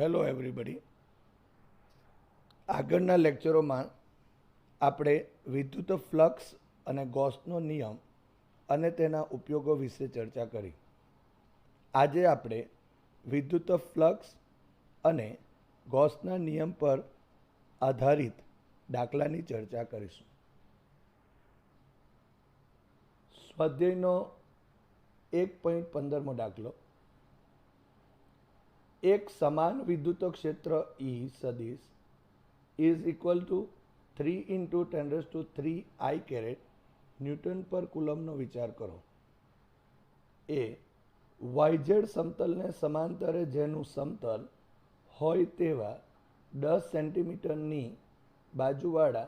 Hello everybody. આગળના લેક્ચરોમાં આપણે વિદ્યુત ફ્લક્સ અને ગોસનો નિયમ અને તેના ઉપયોગો વિશે ચર્ચા કરી. આજે આપણે વિદ્યુત ફ્લક્સ અને ગોસના નિયમ પર આધારિત દાખલાની ચર્ચા કરીશું. સ્વાધ્યાયનો 1.15મો દાખલો. एक समान विद्युत क्षेत्र E सदिश is equal to 3 into 10³ I caret newton per coulomb नो विचार करो. ए वायजेड समतल ने समांतरे जेनु समतल होय तेवा 10 सेंटीमीटरनी बाजुवाळा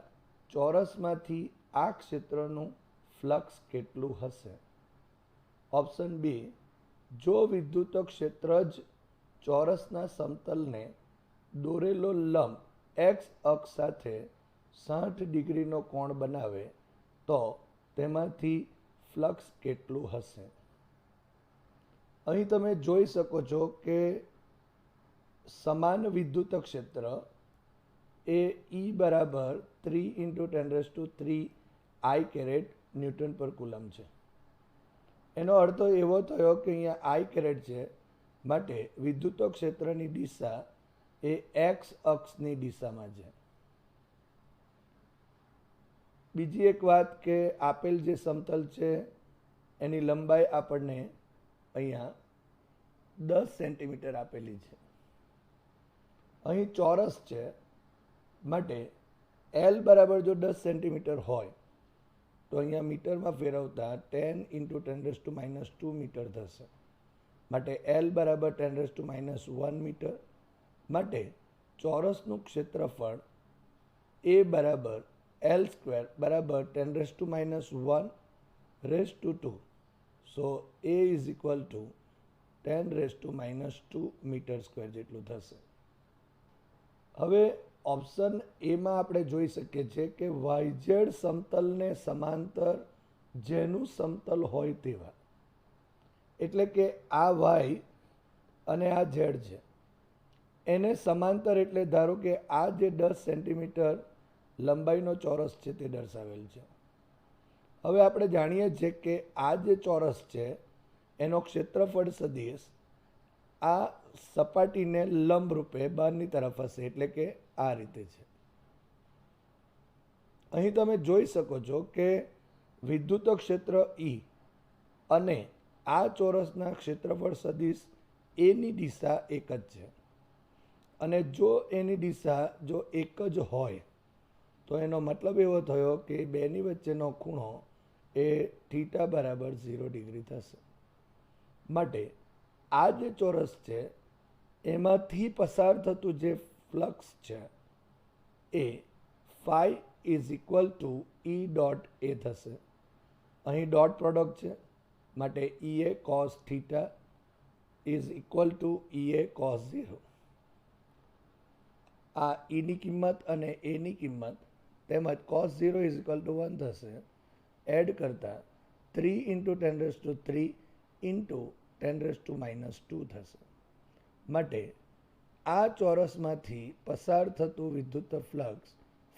चौरसमांथी आ क्षेत्रનું फ्लक्स કેટલું હશે? ऑप्शन बी, जो विद्युत क्षेत्र ज ચોરસના સમતલને દોરેલો લંબ એક્સ અક્ષ સાથે 60 ડિગ્રીનો કોણ બનાવે તો તેમાંથી ફ્લક્સ કેટલું હશે? અહીં તમે જોઈ શકો છો કે સમાન વિદ્યુત ક્ષેત્ર એ E બરાબર 3 इंटू 10³ I कैरेट ન્યૂટન પર કુલમ છે. એનો અર્થ એવો થયો કે અહીંયા I कैरेट છે માટે વિદ્યુત ક્ષેત્રની દિશા એ એક્સ અક્ષની દિશામાં છે. બીજી એક વાત કે આપેલ જે સમતલ છે એની લંબાઈ આપણને અહીંયા 10 સેન્ટીમીટર આપેલી છે. અહીં ચોરસ છે માટે એલ બરાબર જો 10 સેન્ટીમીટર હોય તો અહીંયા મીટરમાં ફેરવતા 10 इंटू 10⁻² મીટર થશે. માટે એલ બરાબર 10⁻1 મીટર. માટે ચોરસનું ક્ષેત્રફળ એ બરાબર એલ સ્ક્વેર બરાબર 10⁻1/2. So A is equal to 10⁻² metre square જેટલું થશે. હવે ઓપ્શન એમાં આપણે જોઈ શકીએ છીએ કે વાયઝેડ સમતલને સમાંતર જેનું સમતલ હોય તેવા, એટલે કે આ વાય અને આ ઝેડ છે એને સમાંતર, એટલે ધારો કે આ જે 10 સેન્ટીમીટર લંબાઈનો ચોરસ છે તે દર્શાવેલ છે. હવે આપણે જાણીએ છીએ કે આ જે ચોરસ છે એનો ક્ષેત્રફળ સદિશ આ સપાટીને લંબ રૂપે બહારની તરફ હશે, એટલે કે આ રીતે છે. અહીં તમે જોઈ શકો છો કે વિદ્યુત ક્ષેત્ર E અને આ ચોરસના ક્ષેત્રફળ સદિશ એની દિશા એક જ છે. અને જો એની દિશા જો એક જ હોય તો એનો મતલબ એવો થયો કે બેની વચ્ચેનો ખૂણો એ થીટા બરાબર 0 ડિગ્રી થશે. માટે આ જે ચોરસ છે એમાંથી પસાર થતું જે ફ્લક્સ છે એ phi is equal to E dot A થશે. અહીં ડોટ પ્રોડક્ટ છે માટે EA cos θ is equal to EA cos 0. આ Eની કિંમત અને Aની કિંમત તેમજ cos 0 ઇઝ ઇક્વલ ટુ 1 થશે. એડ કરતા 3 इंटू 10³ इंटू 10⁻² થશે. માટે આ ચોરસમાંથી પસાર થતું વિદ્યુત flux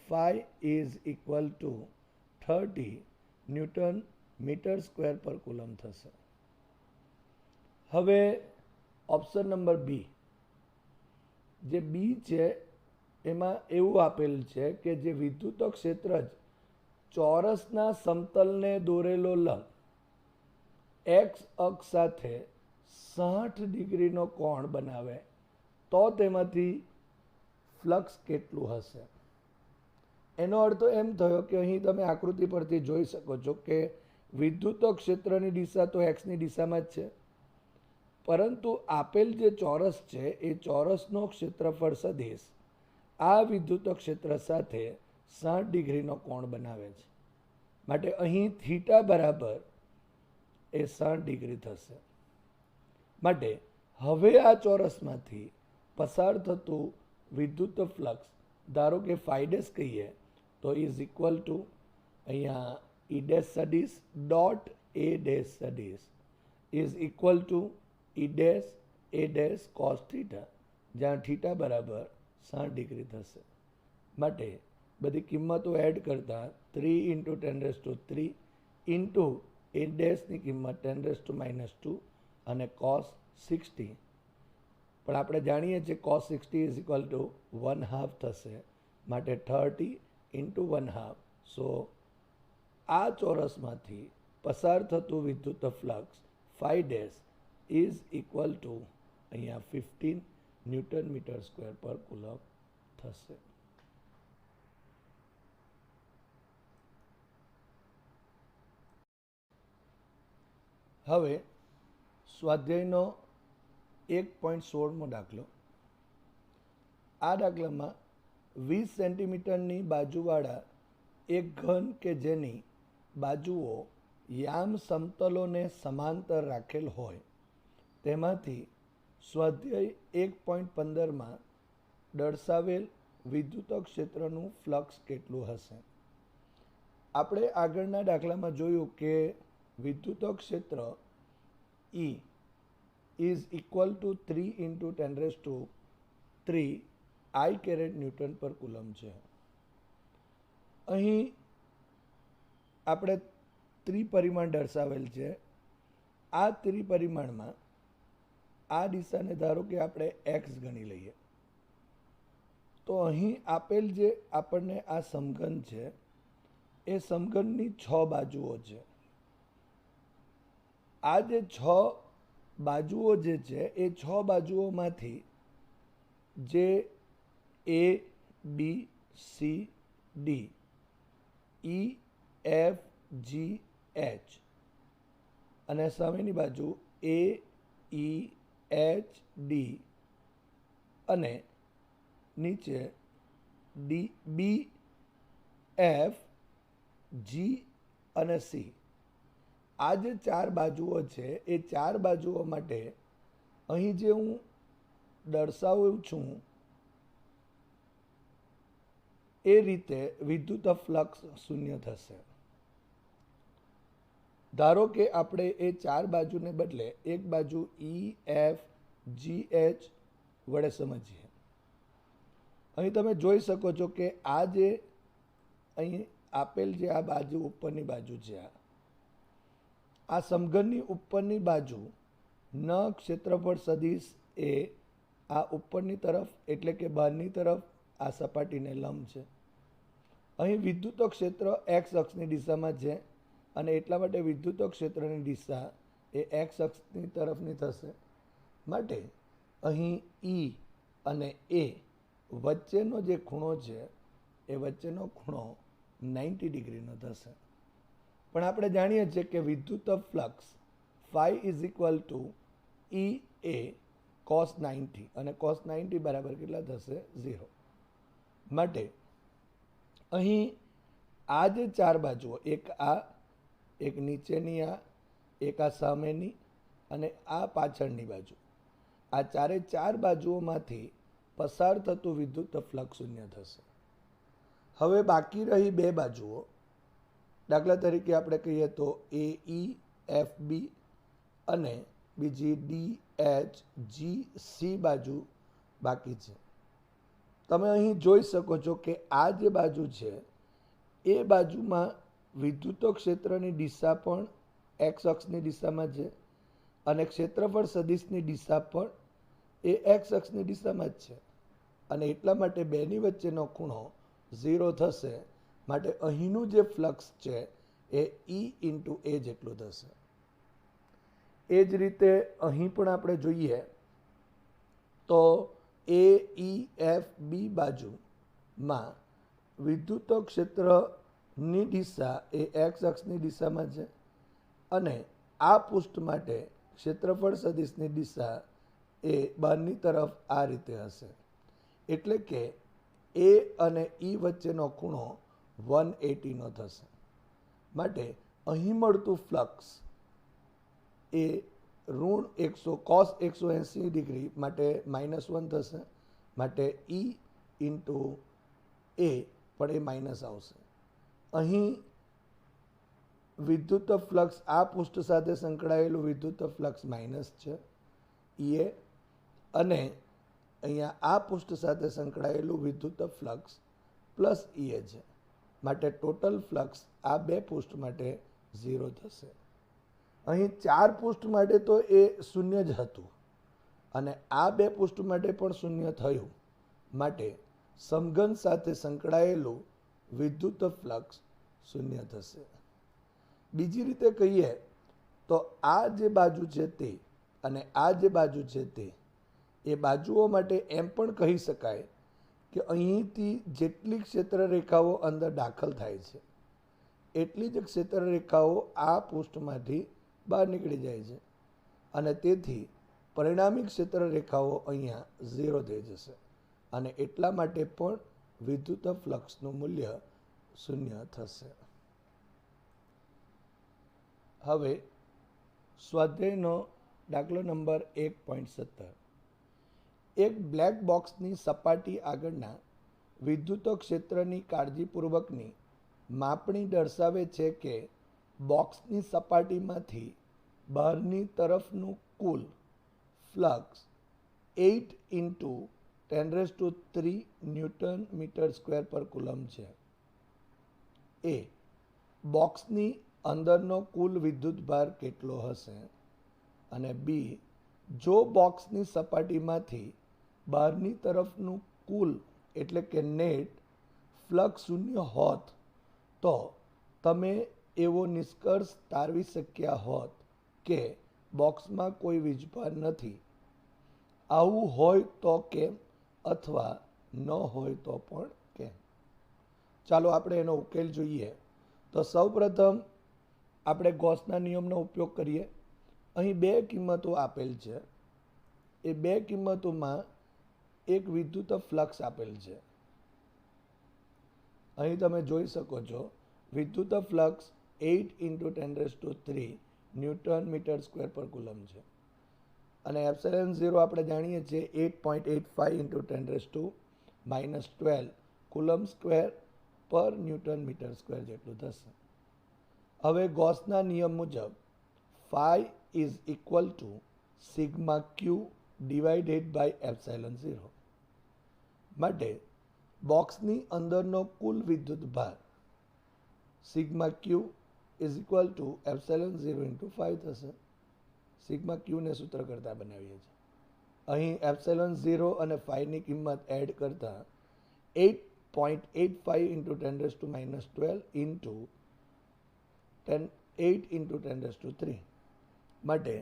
phi is equal to 30 newton metre square per coulomb થશે. હવે ઓપ્શન નંબર બી, જે બી છે એમાં એવું આપેલ છે કે જે વિદ્યુત ક્ષેત્ર જ ચોરસના સમતલને દોરેલો લંબ એક્સ અક્ષ સાથે 60 ડિગ્રીનો કોણ બનાવે તો તેમાંથી ફ્લક્સ કેટલું હશે? એનો અર્થ એમ થયો કે અહીં તમે આકૃતિ પરથી જોઈ શકો છો કે વિદ્યુત ક્ષેત્રની દિશા તો એક્સની દિશામાં જ છે, પરંતુ આપેલ જે ચોરસ છે એ ચોરસનો ક્ષેત્રફળ સદિશ આ વિદ્યુત ક્ષેત્ર સાથે 60 ડિગ્રીનો કોણ બનાવે છે. માટે અહીં થીટા બરાબર એ 60 ડિગ્રી થશે. માટે હવે આ ચોરસમાંથી પસાર થતું વિદ્યુત ફ્લક્સ ધારો કે ફાઈ ડેશ કહીએ તો ઇઝ ઇક્વલ ટુ અહીંયા E ડેશ સદિશ ડોટ A ડેશ સદિશ is equal to E dash A dash cos θ જ્યાં થીટા બરાબર 60 ડિગ્રી થશે. માટે બધી કિંમતો એડ કરતા 3 × 10³ ઇન્ટુ એ ડેશની કિંમત 10⁻² અને cos 60, પણ આપણે જાણીએ છીએ cos 60 = 1/2 થશે, માટે 30 × 1/2. સો આ ચોરસમાંથી પસાર થતું વિદ્યુત ફ્લક્સ φ' ઇઝ ઇક્વલ ટુ અહીંયા 15 Nm²/કુલમ્બ થશે. હવે સ્વાધ્યાયનો 1.16મો દાખલો. આ દાખલામાં 20 સેન્ટીમીટરની બાજુવાળા એક ઘન કે જેની બાજુઓ યામ સમતલોને સમાંતર રાખેલ હોય તેમાંથી સ્વાધ્યાય 1.15માં દર્શાવેલ વિદ્યુત ક્ષેત્રનું ફ્લક્સ કેટલું હશે. આપણે આગળના દાખલામાં જોયું કે વિદ્યુત ક્ષેત્ર E ઇઝ ઇક્વલ ટુ 3 × 10³ I⁻N/કુલમ્બ છે. અહીં આપણે ત્રિપરિમાણ દર્શાવેલ છે. આ ત્રિપરિમાણમાં આ દિશાને ધારો કે આપણે x ગણી લઈએ, તો અહીં આપેલ જે આપણને આ સમઘન છે એ સમઘનની 6 બાજુઓ છે. આ જે 6 બાજુઓ જે છે એ 6 બાજુઓમાંથી જે A, B, C, D, E, F, G, H અને સામેની બાજુ A, E, H, D અને નીચે D, B, F, G અને C. આ જે 4 બાજુઓ છે એ 4 બાજુઓ માટે અહીં જે હું દર્શાવું છું એ રીતે વિદ્યુત ફ્લક્સ શૂન્ય થશે. ધારો કે આપણે એ 4 બાજુને બદલે એક બાજુ E, F, G, H વડે સમજીએ. અહીં તમે જોઈ શકો છો કે આ જે અહીં આપેલ જે આ બાજુ ઉપરની બાજુ છે, આ સમઘનની ઉપરની બાજુ ન ક્ષેત્રફળ સદિશ એ આ ઉપરની તરફ એટલે કે બહારની તરફ આ સપાટીને લંબ છે. અહીં વિદ્યુત ક્ષેત્ર x અક્ષની દિશામાં છે અને એટલા માટે વિદ્યુત ક્ષેત્રની દિશા એ x અક્ષની તરફની થશે. માટે અહીં E અને A વચ્ચેનો જે ખૂણો છે એ વચ્ચેનો ખૂણો 90 ડિગ્રીનો થશે. પણ આપણે જાણીએ છીએ કે વિદ્યુત ફ્લક્સ φ = EA cos 90 અને cos 90 બરાબર કેટલા થશે? 0. માટે અહીં આ જે 4 બાજુઓ, એક આ, એક નીચેની આ, એક આ સામેની અને આ પાછળની બાજુ, આ 4 બાજુઓમાંથી પસાર થતું વિદ્યુત ફ્લક્સ શૂન્ય થશે. હવે બાકી રહી 2 બાજુઓ. દાખલા તરીકે આપણે કહીએ તો AE, FB અને બીજી DHGC બાજુ બાકી છે. તમે અહીં જોઈ શકો છો કે આ જે બાજુ છે એ બાજુમાં વિદ્યુત ક્ષેત્રની દિશા પણ x અક્ષની દિશામાં છે અને ક્ષેત્રફળ સદિશની દિશા પણ એ x અક્ષની દિશામાં જ છે અને એટલા માટે બેની વચ્ચેનો ખૂણો 0 થશે. માટે અહીંનું જે ફ્લક્સ છે એ E × A જેટલું થશે. એ જ રીતે અહીં પણ આપણે જોઈએ તો AEFB બાજુમાં વિદ્યુત ક્ષેત્રની દિશા એ x અક્ષની દિશામાં છે અને આ પૃષ્ઠ માટે ક્ષેત્રફળ સદિશની દિશા એ બહારની તરફ આ રીતે હશે. એટલે કે A અને E વચ્ચેનો ખૂણો 180 થશે. માટે અહીં મળતું ફ્લક્સ એ ઋણ cos 180 ડિગ્રી માટે -1 થશે. માટે E × A પણ એ માઇનસ આવશે. અહીં વિદ્યુત ફ્લક્સ આ પૃષ્ઠ સાથે સંકળાયેલું વિદ્યુત ફ્લક્સ માઇનસ છે EA અને અહીંયા આ પૃષ્ઠ સાથે સંકળાયેલું વિદ્યુત ફ્લક્સ પ્લસ ઈએ છે, માટે ટોટલ ફ્લક્સ આ બે પૃષ્ઠ માટે 0 થશે. અહીં 4 પૃષ્ઠ માટે તો એ શૂન્ય જ હતું અને આ બે પૃષ્ઠ માટે પણ શૂન્ય થયું, માટે સમઘન સાથે સંકળાયેલું વિદ્યુત ફ્લક્સ શૂન્ય થશે. બીજી રીતે કહીએ તો આ જે બાજુ છે તે અને આ જે બાજુ છે તે એ બાજુઓ માટે એમ પણ કહી શકાય કે અહીંથી જેટલી ક્ષેત્રરેખાઓ અંદર દાખલ થાય છે એટલી જ ક્ષેત્રરેખાઓ આ પૃષ્ઠમાંથી બહાર નીકળી જાય છે અને તેથી પરિણામી ક્ષેત્રરેખાઓ અહીંયા 0 થઈ જશે અને એટલા માટે પણ વિદ્યુત ફ્લક્સનું મૂલ્ય શૂન્ય થશે. હવે સ્વાધ્યાયનો દાખલો નંબર 1.17. એક બ્લેક બોક્સની સપાટી આગળના વિદ્યુત ક્ષેત્રની કાળજીપૂર્વકની માપણી દર્શાવે છે કે બોક્સની સપાટીમાંથી બહારની તરફનું કુલ flux 8 × 10³ newton metre square per coulomb છે. એ બોક્સની અંદરનો કુલ વિદ્યુત ભાર કેટલો હશે? અને બી, જો બોક્સની સપાટીમાંથી બહારની તરફનું કુલ એટલે કે નેટ ફ્લક્સ શૂન્ય હોત તો તમે એવો નિષ્કર્ષ તારવી શક્યા હોત કે બોક્સમાં કોઈ વીજભાર નથી. આવું હોય તો કેમ અથવા ન હોય તો પણ કેમ? ચાલો આપણે એનો ઉકેલ જોઈએ. તો સૌપ્રથમ આપણે ગૌસના નિયમનો ઉપયોગ કરીએ. અહીં બે કિંમતો આપેલ છે. એ બે કિંમતોમાં એક વિદ્યુત ફ્લક્સ આપેલ છે. અહીં તમે જોઈ શકો છો વિદ્યુત flux 8 × 10³ newton metre square per coulomb છે અને એપ્સિલોન 0 આપણે જાણીએ છીએ 8.85 × 10⁻12 કુલમ સ્ક્વેર પર ન્યૂટન મીટર સ્ક્વેર જેટલું થશે. હવે ગૌસના નિયમ મુજબ phi is equal to sigma q divided by epsilon 0. માટે બોક્સની અંદરનો કુલ વિદ્યુત ભાર sigma Q is equal two epsilon 0 × 5 થશે. સિગ્મા ક્યુને સૂત્ર કરતા બનાવીએ છીએ. અહીં એપ્સિલોન 0 અને 5ની કિંમત એડ કરતા 8.85 × 10⁻12 8 × 10³ માટે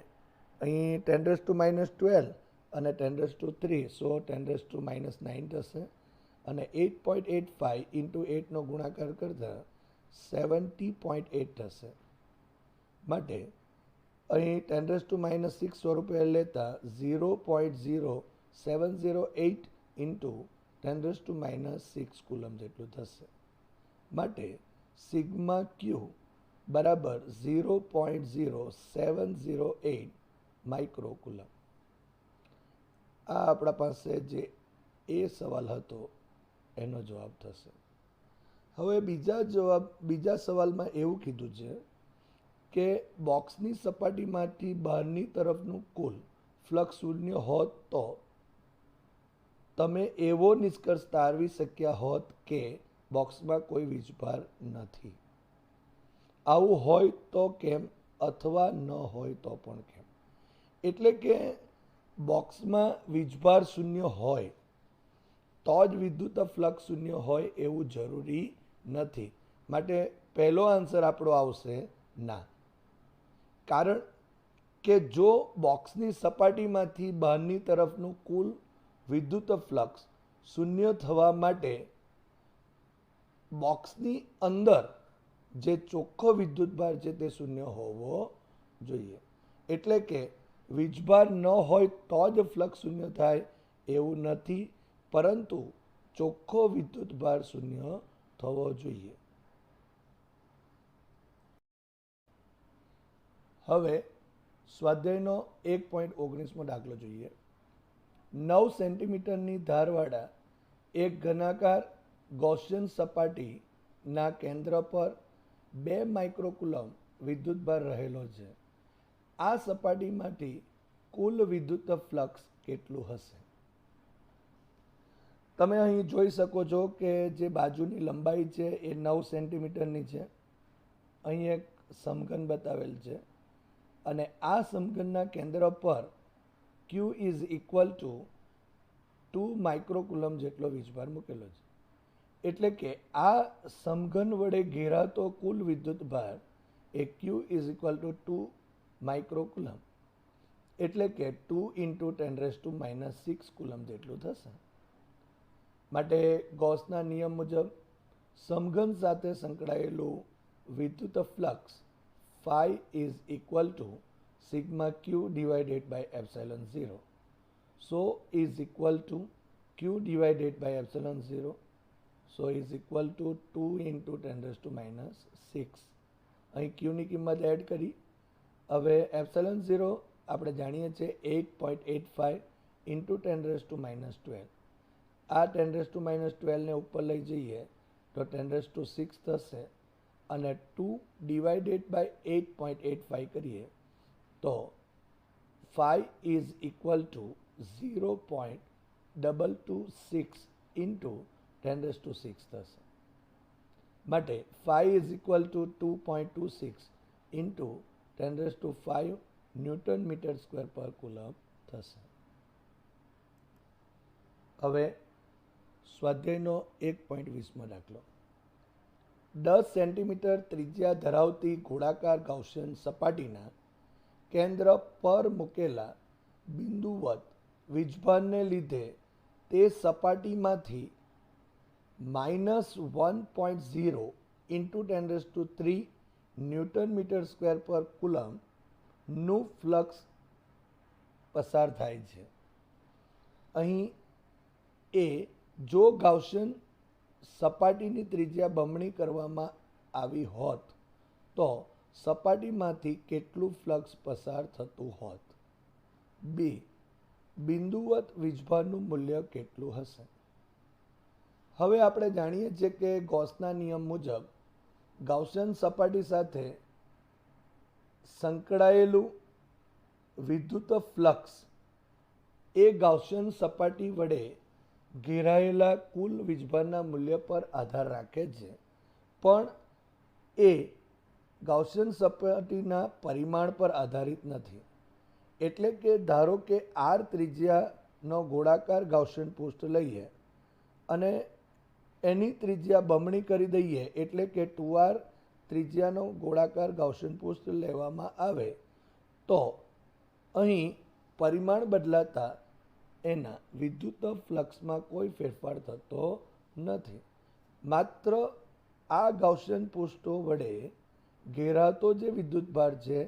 અહીં 10⁻12 અને 10³ સો 10⁻9 થશે અને 8.85 × 8નો ગુણાકાર કરતા 70.8 થશે. માટે અહીં 10⁻6 સ્વરૂપે લેતા 0.0708 × 10⁻6 કુલમ જેટલું થશે. માટે સિગ્મા ક્યુ બરાબર 0.0708 માઇક્રો કુલમ. આ આપણા પાસે જે એ સવાલ હતો એનો જવાબ થશે. હવે બીજા સવાલમાં એવું કીધું છે કે બોક્સની સપાટીમાંથી બહારની તરફનું કુલ ફ્લક્સ શૂન્ય હોત તો તમે એવો નિષ્કર્ષ તારવી શક્યા હોત કે બોક્સમાં કોઈ વીજભાર નથી. આવું હોય તો કેમ અથવા ન હોય તો પણ કેમ? એટલે કે બોક્સમાં વીજભાર શૂન્ય હોય તો જ વિદ્યુત ફ્લક્સ શૂન્ય હોય એવું જરૂરી નથી. માટે પહેલો આન્સર આપણો આવશે ના. કારણ કે જો બોક્સની સપાટીમાંથી બહારની તરફનું કુલ વિદ્યુત ફ્લક્સ શૂન્ય થવા માટે બોક્સની અંદર જે ચોખ્ખો વિદ્યુતભાર છે તે શૂન્ય હોવો જોઈએ. એટલે કે વીજભાર ન હોય તો જ ફ્લક્સ શૂન્ય થાય એવું નથી, પરંતુ ચોખ્ખો વિદ્યુતભાર શૂન્ય થવો જોઈએ. હવે સ્વાધ્યાયનો 1.19મો દાખલો જોઈએ. 9 સેન્ટીમીટરની ધારવાળા એક ઘનાકાર ગૌસિયન સપાટીના કેન્દ્ર પર 2 માઇક્રોકુલમ વિદ્યુતભાર રહેલો છે. આ સપાટીમાંથી કુલ વિદ્યુત ફ્લક્સ કેટલું હશે? તમે અહીં જોઈ શકો છો કે જે બાજુની લંબાઈ છે એ 9 સેન્ટીમીટરની છે. અહીં એક સમઘન બતાવેલ છે અને આ સમઘનના કેન્દ્ર પર Q ઇઝ ઇક્વલ ટુ 2 માઇક્રોકુલમ જેટલો વીજભાર મૂકેલો છે. એટલે કે આ સમઘન વડે ઘેરાતો કુલ વિદ્યુત ભાર એ Q ઇઝ ઇક્વલ ટુ 2 માઇક્રોકુલમ એટલે કે 2 ઇન્ટુ 10⁻⁻6 કુલમ જેટલું થશે. માટે ગૌસના નિયમ મુજબ સમઘન સાથે સંકળાયેલું વિદ્યુત flux phi is equal to sigma Q divided by epsilon 0. So is equal to Q divided by epsilon 0. So is equal to 2 into 10⁻⁶. અહીં Q ની કિંમત એડ કરી. હવે એપ્સિલોન 0 આપણે જાણીએ છીએ 8.85 into 10⁻12. આ 10⁻12 ને ઉપર લઈ જઈએ તો 10⁶ થશે અને 2 ડિવાઇડેડ બાય 8.85 કરીએ તો phi is equal to 0.226 into 10⁻6 થશે. માટે phi is equal to 2.26 into 10⁵ newton metre square per coulomb થશે. હવે સ્વાધ્યાયનો 1.20મો દાખલો. 10 સેન્ટીમીટર ત્રિજ્યા ધરાવતી ગોળાકાર ગાઉસિયન સપાટીના કેન્દ્ર પર મૂકેલા બિંદુવત વીજભારને લીધે તે સપાટીમાંથી -1.0 ઇન્ટુ 10⁻³ ન્યૂટન મીટર સ્ક્વેર પર કુલમનું ફ્લક્સ પસાર થાય છે. અહીં એ જો ગાઉસિયન સપાટીની ત્રિજ્યા બમણી કરવામાં આવી હોત તો સપાટીમાંથી કેટલું ફ્લક્સ પસાર થતું હોત. બી બિંદુવત વીજભારનું મૂલ્ય કેટલું હશે. હવે આપણે જાણીએ છીએ કે ગૌસના નિયમ મુજબ ગાઉસિયન સપાટી સાથે સંકળાયેલું વિદ્યુત ફ્લક્સ એ ગાઉસિયન સપાટી વડે ઘેરાયેલા કુલ વીજભારના મૂલ્ય પર આધાર રાખે છે, પણ એ ગાઉસિયન સપાટીના પરિમાણ પર આધારિત નથી. એટલે કે ધારો કે r ત્રિજ્યાનો ગોળાકાર ગાઉસિયન પૃષ્ઠ લઈએ અને એની ત્રિજ્યા બમણી કરી દઈએ એટલે કે 2r ત્રિજ્યાનો ગોળાકાર ગાઉસિયન પૃષ્ઠ લેવામાં આવે તો અહીં પરિમાણ બદલાતા એના વિદ્યુત ફ્લક્સમાં કોઈ ફેરફાર થતો નથી. માત્ર આ ગાઉસિયન પૃષ્ઠો વડે ઘેરાતો જે વિદ્યુતભાર છે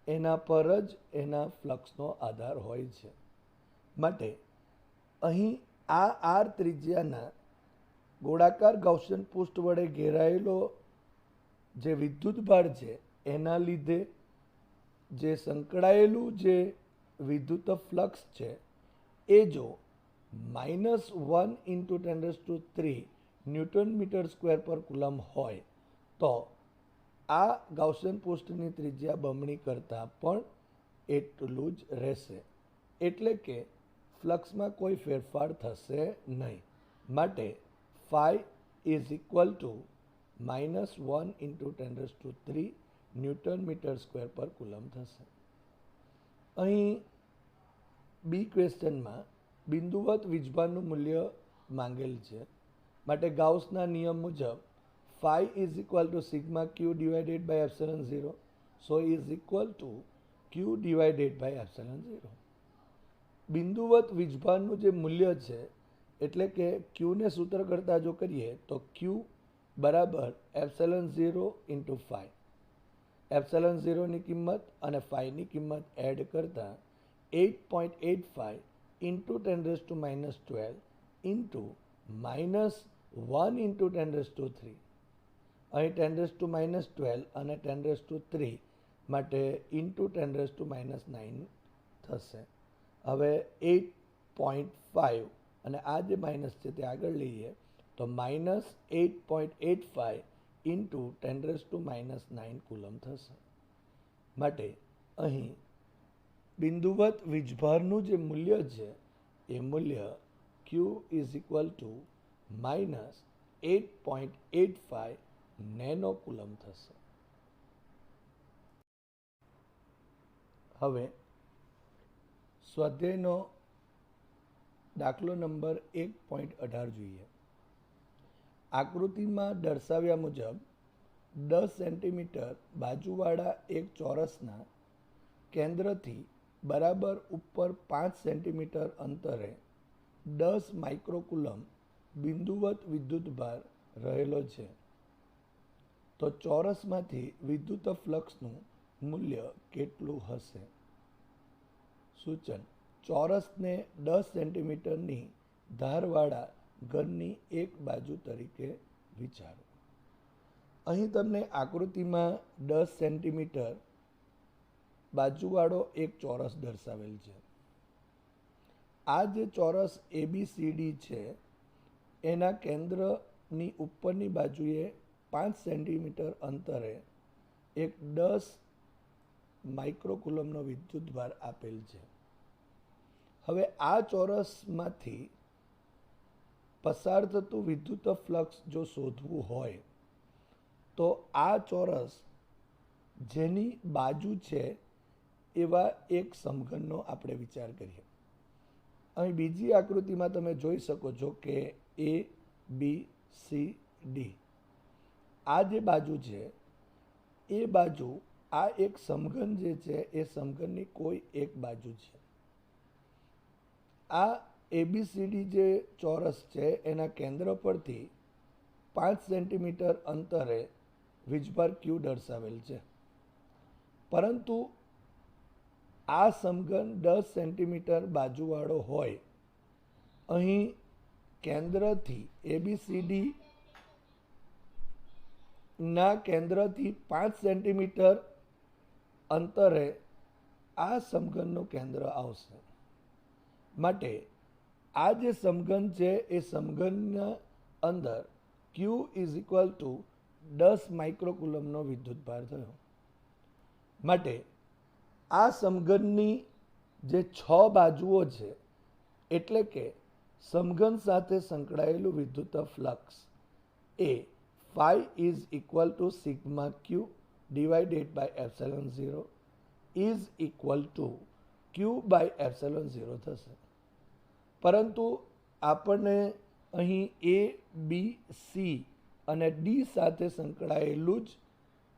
એના પર જ એના ફ્લક્સનો આધાર હોય છે. માટે અહીં આ r ત્રિજ્યાના ગોળાકાર ગાઉસિયન પૃષ્ઠ વડે ઘેરાયેલો જે વિદ્યુતભાર છે એના લીધે જે સંકળાયેલું જે વિદ્યુત ફ્લક્સ છે એ જો -1 into 10⁻³ newton metre square per coulomb હોય તો આ ગાઉસિયન પૃષ્ઠની ત્રિજ્યા બમણી કરતાં પણ એટલું જ રહેશે. એટલે કે ફ્લક્સમાં કોઈ ફેરફાર થશે નહીં. માટે phi is equal to -1 into 10⁻³ newton metre square per coulomb થશે. અહીં બી ક્વેશ્ચનમાં બિંદુવત વીજભારનું મૂલ્ય માંગેલ છે. માટે ગાઉસના નિયમ મુજબ phi is equal to sigma Q divided by epsilon 0. So is equal to Q divided by epsilon 0. બિંદુવત વીજભારનું જે મૂલ્ય છે એટલે કે Q ને સૂત્ર કરતા જો કરીએ તો Q બરાબર એપ્સિલોન 0 ઇન્ટુ phi. એપ્સિલોન 0ની કિંમત અને phi ની કિંમત એડ કરતા 8.85 ઇન્ટુ 10⁻12 ઇન્ટુ -1 ઇન્ટુ 10⁻³ અહીં 10⁻12 અને 10⁻³ માટે ઇન્ટુ 10⁻9 થશે. હવે 8.5 અને આ જે માઇનસ છે તે આગળ લઈએ તો -8.85 ઇન્ટુ 10⁻9 કુલમ થશે. માટે અહીં બિંદુવત વીજભારનું જે મૂલ્ય છે એ મૂલ્ય Q Q is equal two -8.85 nano coulomb થશે. હવે સ્વાધ્યાયનો દાખલો નંબર 1.18 જોઈએ. આકૃતિમાં દર્શાવ્યા મુજબ 10 સેન્ટીમીટર બાજુવાળા એક ચોરસના કેન્દ્રથી બરાબર ઉપર 5 સેન્ટીમીટર અંતરે 10 માઇક્રોકુલમ બિંદુવત વિદ્યુતભાર રહેલો છે, તો ચોરસમાંથી વિદ્યુત ફ્લક્સનું મૂલ્ય કેટલું હશે? સૂચન: ચોરસને 10 સેન્ટીમીટરની ધારવાળા ઘનની એક બાજુ તરીકે વિચારો. અહીં તમને આકૃતિમાં 10 સેન્ટીમીટર બાજુવાળો એક ચોરસ દર્શાવેલ છે. આ જે ચોરસ ABCD છે એના કેન્દ્રની ઉપરની બાજુએ 5 સેન્ટીમીટર અંતરે એક 10 માઇક્રોકુલમનો વિદ્યુતભાર આપેલ છે. હવે આ ચોરસમાંથી પસાર થતું વિદ્યુત ફ્લક્સ જો શોધવું હોય તો આ ચોરસ જેની બાજુ છે એવા એક સમઘનનો આપણે વિચાર કરીએ. અહીં બીજી આકૃતિમાં તમે જોઈ શકો છો કે ABCD આ જે બાજુ છે એ બાજુ આ એક સમઘન જે છે એ સમઘનની કોઈ એક બાજુ છે. આ ABCD જે ચોરસ છે એના કેન્દ્ર પરથી 5 સેન્ટીમીટર અંતરે વીજભાર Q દર્શાવેલ છે, પરંતુ આ સમઘન 10 સેન્ટીમીટર બાજુવાળો હોય. અહીં કેન્દ્રથી ABCD ના કેન્દ્રથી 5 સેન્ટીમીટર અંતરે આ સમઘનનું કેન્દ્ર આવશે. માટે આ જે સમઘન છે એ સમઘનના અંદર Q ઇઝ ઇક્વલ ટુ 10 માઇક્રોકુલમનો વિદ્યુતભાર થયો. માટે આ સમઘનની જે 6 બાજુઓ છે એટલે કે સમઘન સાથે સંકળાયેલું વિદ્યુત ફ્લક્સ એ phi is equal to sigma Q divided by epsilon 0 is equal to Q by epsilon 0 થશે. પરંતુ આપણને અહીં A, B, C અને D સાથે સંકળાયેલું જ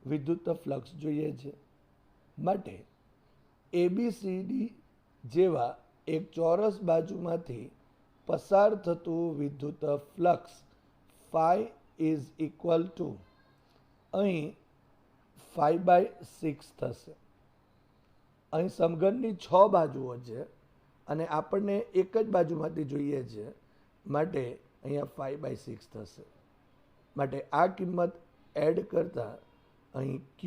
વિદ્યુત ફ્લક્સ જોઈએ છે. માટે ABCD જેવા એક ચોરસ બાજુમાંથી પસાર થતું વિદ્યુત flux phi is equal two અહીં 5/6 થશે. અહીં સમઘનની 6 બાજુઓ છે અને આપણને એક જ બાજુમાંથી જોઈએ છે, માટે અહીંયા 5/6 થશે. માટે આ કિંમત એડ કરતા અહીં Q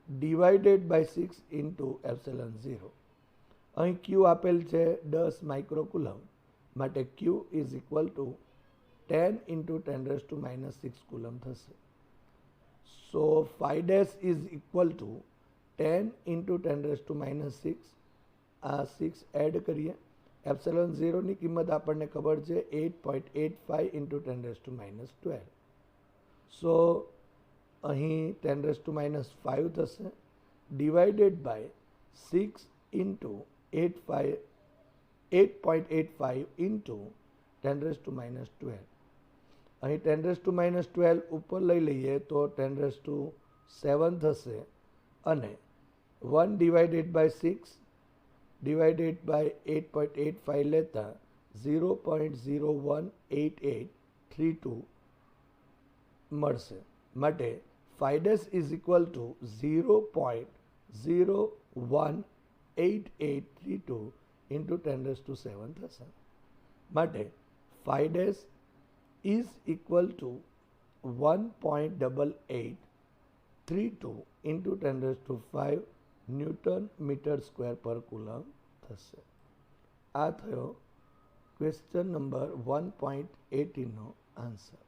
divided by 6 into epsilon 0. અહીં Q આપેલ છે 10 માઇક્રોકુલમ, માટે Q is equal to 10 into 10⁻⁻6 coulomb થશે. So phi dash is equal to 10 into 10⁻⁻6. આ 6 એડ કરીએ. એપ્સિલોન 0ની કિંમત આપણને ખબર છે 8.85 ઇન્ટુ 10⁻12. સો અહીં 10⁻5 થશે ડિવાઇડેડ બાય 6 ઇન્ટુ 8.85 ઇન્ટુ 10⁻12. અહીં 10⁻12 ઉપર લઈ લઈએ તો 10⁻7 થશે અને 1 ડિવાઇડેડ બાય 6 ડિવાઇડેડ બાય 8.85 લેતા 0.018832 મળશે. માટે phi dash is equal to 0.018832 into 10⁻7 થશે. માટે phi dash is equal to 1.8832 into 10⁻5 newton metre square per coulomb થશે. આ થયો ક્વેશ્ચન નંબર 1.18નો આન્સર.